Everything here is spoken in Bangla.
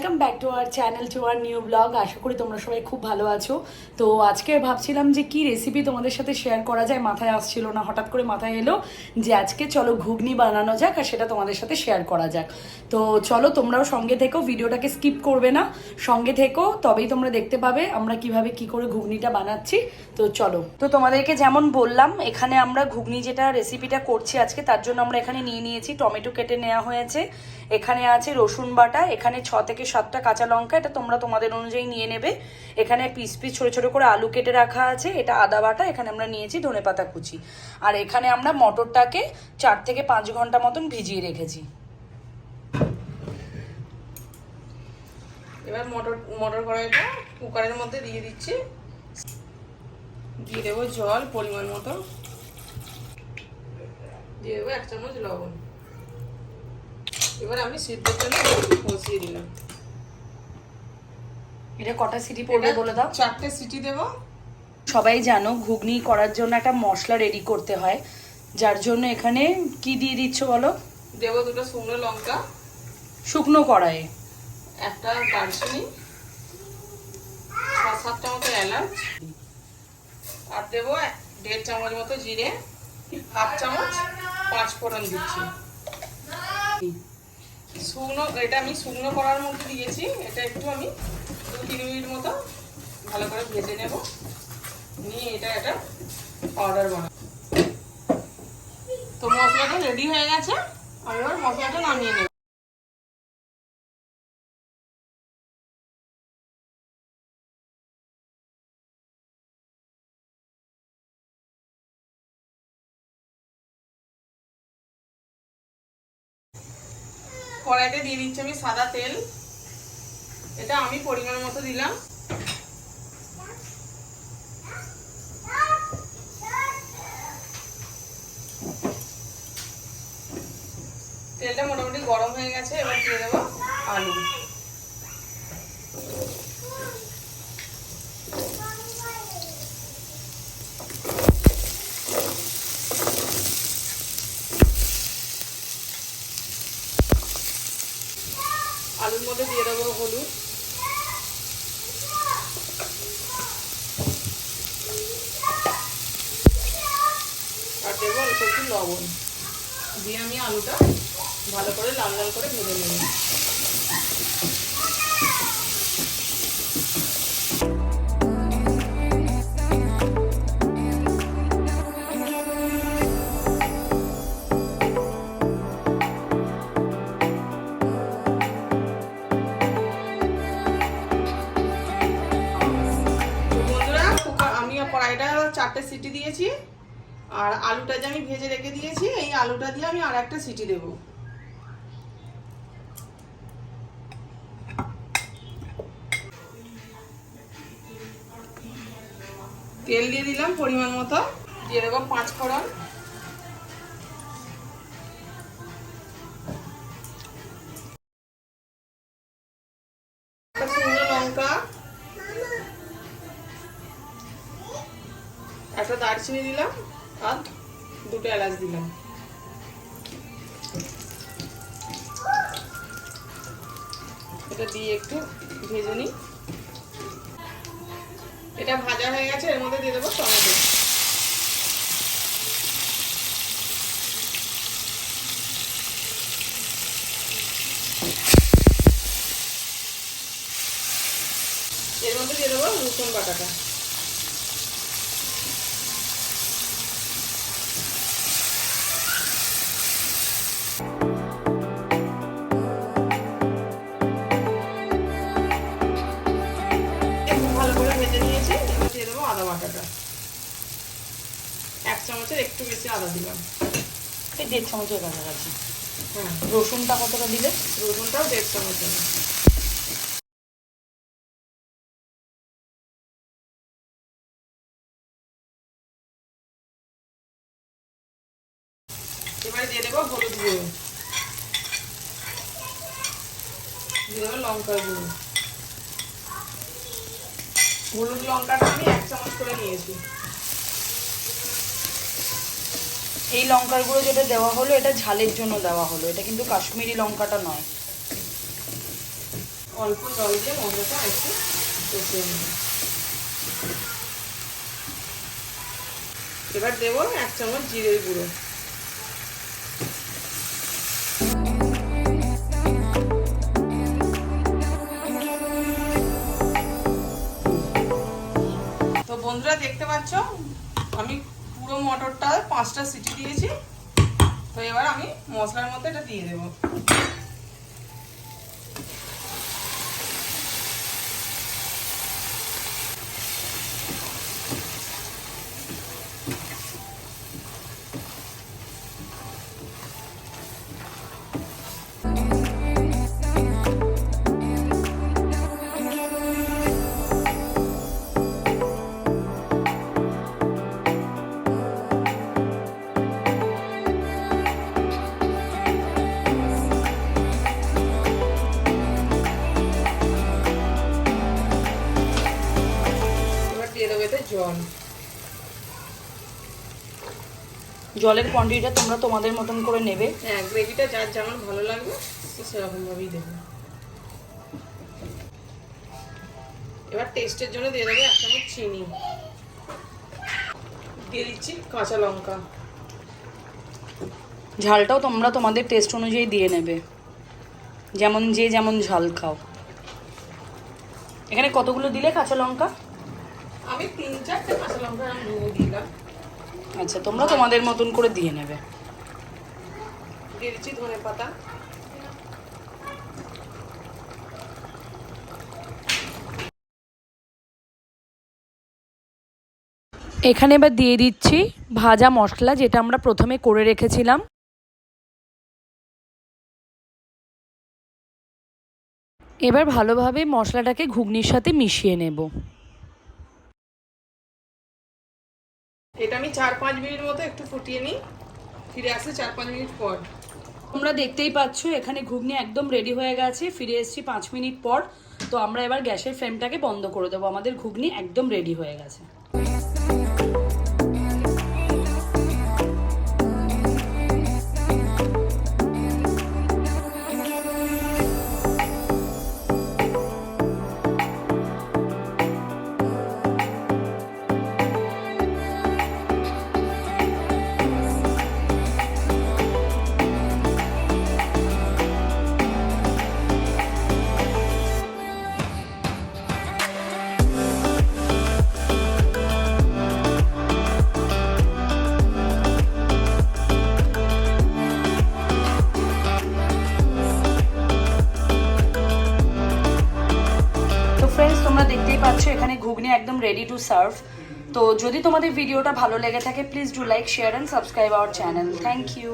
Welcome back to our channel, to our new blog. আশা করি তোমরা সবাই খুব ভালো আছো। তো আজকে ভাবছিলাম যে কি রেসিপি তোমাদের সাথে শেয়ার করা যায়, মাথায় আসছিল না, হঠাৎ করে মাথায় এলো যে আজকে চলো ঘুগনি বানানো যাক আর সেটা তোমাদের সাথে শেয়ার করা যাক। তো চলো তোমরাও সঙ্গে থেকো, ভিডিওটাকে স্কিপ করবে না, সঙ্গে থেকো, তবেই তোমরা দেখতে পাবে আমরা কিভাবে কি করে ঘুগনিটা বানাচ্ছি। তো চলো। তো তোমাদেরকে যেমন বললাম, এখানে আমরা ঘুগনি যেটা রেসিপিটা করছি আজকে, তার জন্য আমরা এখানে নিয়ে নিয়েছি টমেটো কেটে নেওয়া হয়েছে, এখানে আছে রসুন বাটা, এখানে 6 থেকে 7টা কাঁচা লঙ্কা, এটা তোমরা তোমাদের অনুযায়ী নিয়ে নেবে। এখানে পিস পিস ছোট ছোট করে আলু কেটে রাখা আছে, এটা আদা বাটা, এখানে আমরা নিয়েছি ধনেপাতা কুচি। আর এখানে আমরা মটরটাকে 4 থেকে 5 ঘন্টা মতন ভিজিয়ে রেখেছি। এবার মটর কড়াইটা কুকারের মধ্যে দিয়ে দিচ্ছি, দিয়ে দেবো জল পরিমাণ মতো, দিয়ে দেবো 1 চামচ লবণ। এবার আমি সিদ্ধের জন্য বসিয়ে দিলাম। এটা কটা সিটি পড়বে বলে দাও? 4টে সিটি দেবো। সবাই জানো ঘুগনি করার জন্য একটা মশলা রেডি করতে হয়, যার জন্য এখানে কি দিয়ে দিচ্ছ বলো? দেবো 2টা শুকনো লঙ্কা শুকনো কড়াইয়ে, 1টা দারচিনি, 6-7টা মতো এলাচ, আর দেবো 1.5 চামচ মতো জিরে, 1/2 চামচ 5 ফোড়ন দিচ্ছি। শুকনো, এটা আমি শুকনো করার মধ্যে দিয়েছি, এটা একটু আমি 2-3 মিনিট মতো ভালো করে ভেজে নেব, নিয়ে এটা একটা পাউডার বানাবো। তো মশলাটা রেডি হয়ে গেছে, আমি এবার মশলাটা নামিয়ে নেব। কড়াইতে দিয়ে দিচ্ছি আমি সাদা তেল, এটা আমি পরিমাণ মতো দিলাম। তেলটা মোটামুটি গরম হয়ে গেছে, এবার দিয়ে দেবো আলু। আলুর মধ্যে দিয়ে দেবো হলুদ, আর দেবো অল্প একটু লবণ, দিয়ে আমি আলুটা ভালো করে লাল লাল করে ভেজে নেব। কড়াইটা 4টে সিটি দিয়েছি, আর আলুটা যে আমি ভেজে রেখে দিয়েছি, এই আলুটা দিয়ে আমি আর একটা সিটি দেব। তেল দিয়ে দিলাম পরিমাণ মতো, দিয়ে দেবো 5 ফোড়ন, শুকনো লঙ্কা, 1টা দারচিনি দিলাম, আর 2টা এলাচ দিলাম। এটা দিয়ে একটু ভেজে নিই। এটা ভাজা হয়ে গেছে, এর মধ্যে দিয়ে দেবো টমেটো। এর মধ্যে দিয়ে দেবো রসুন বাটাটা। ভালো করে ভেজে নিয়েছি, এবার দিয়ে দেবো আদা বাটাটা। 1 চামচের একটু বেশি আদা দিলাম, এই 1.5 চামচের কাছাকাছি। হ্যাঁ, রসুনটা কতটা দিলে? রসুনটাও 1.5 চামচ দেবো। এবারে দিয়ে দেবো হলুদ গুঁড়ো, দিয়ে দেবো লঙ্কার গুঁড়ো। হলুদ লঙ্কাটা আমি 1 চামচ করে নিয়েছি। এই লঙ্কার গুঁড়ো যেটা দেওয়া হলো, এটা ঝালের জন্য দেওয়া হলো, এটা কিন্তু কাশ্মীরি লঙ্কাটা নয়। অল্প জল দিয়ে মশলাটা একটু কষিয়ে নেব। এবার দেবো 1 চামচ জিরের গুঁড়ো। তো বন্ধুরা দেখতে পাচ্ছ আমি পুরো মটরটা 5টা সিটি দিয়েছি। তো এবার আমি মশলার মধ্যে এটা দিয়ে দেবো। জল, জলের কোয়ান্টিটিটা তোমরা তোমাদের মতন করে নেবে। হ্যাঁ, গ্রেভিটা যার যেমন ভালো লাগবে সেরকম ভাবেই দেবে। এবার টেস্টের জন্য দিয়ে দেবে 1 চামচ চিনি, দিয়ে দিচ্ছি কাঁচা লঙ্কা। ঝালটাও তোমরা তোমাদের টেস্ট অনুযায়ী দিয়ে নেবে, যেমন যে যেমন ঝাল খাও। এখানে কতগুলো দিলে কাঁচা লঙ্কা? আমি 3-4টে কাঁচা লঙ্কা ভেঙে দিলাম। আচ্ছা, তোমরা তোমাদের মতন করে দিয়ে নেবে। দিয়ে দিচ্ছি ধনে পাতা, এখানে এবার দিয়ে দিচ্ছি ভাজা মশলা, যেটা আমরা প্রথমে করে রেখেছিলাম। এবার ভালোভাবে মশলাটাকে ঘুগনির সাথে মিশিয়ে নেব। এটা আমি 4-5 মিনিট মতো একটু ফুটিয়ে নিই, ফিরে আসি 4-5 মিনিট পর। তোমরা দেখতেই পাচ্ছ এখানে ঘুগনি একদম রেডি হয়ে গেছে। ফিরে এসেছি 5 মিনিট পর। তো আমরা এবার গ্যাসের ফ্লেমটাকে বন্ধ করে দেবো। আমাদের ঘুগনি একদম রেডি হয়ে গেছে। তোমরা দেখতেই পাচ্ছ এখানে ঘুগনি একদম রেডি টু সার্ভ। তো যদি তোমাদের ভিডিওটা ভালো লেগে থাকে, please do like, share and subscribe our channel. Thank you.